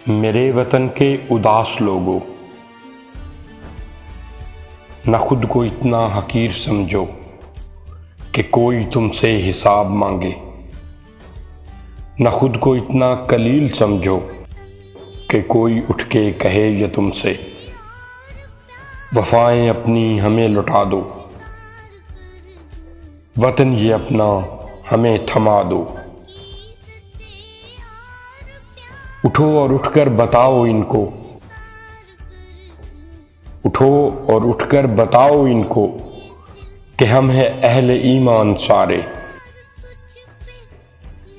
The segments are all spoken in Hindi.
मेरे वतन के उदास लोगों, न खुद को इतना हकीर समझो कि कोई तुमसे हिसाब मांगे, न खुद को इतना कलील समझो कि कोई उठ के कहे ये तुमसे वफाएं अपनी हमें लौटा दो, वतन ये अपना हमें थमा दो। उठो और उठकर बताओ इनको, उठो और उठकर बताओ इनको कि हम हैं अहले ईमान सारे,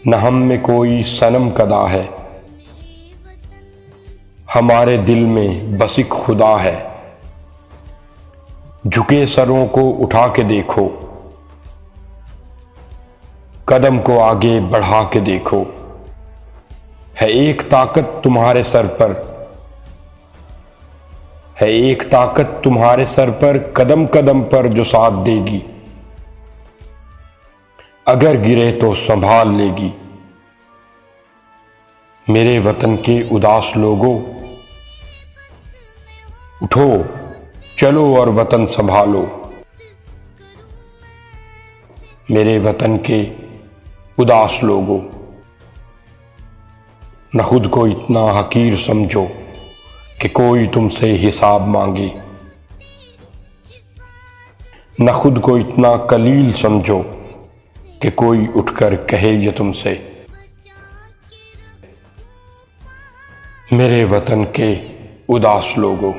न हम में कोई सनम कदा है, हमारे दिल में बस एक खुदा है। झुके सरों को उठा के देखो, कदम को आगे बढ़ा के देखो, है एक ताकत तुम्हारे सर पर, है एक ताकत तुम्हारे सर पर, कदम कदम पर जो साथ देगी, अगर गिरे तो संभाल लेगी। मेरे वतन के उदास लोगों, उठो चलो और वतन संभालो। मेरे वतन के उदास लोगों, न खुद को इतना हकीर समझो कि कोई तुमसे हिसाब मांगे, न खुद को इतना कलील समझो कि कोई उठकर कहे ये तुमसे। मेरे वतन के उदास लोगों।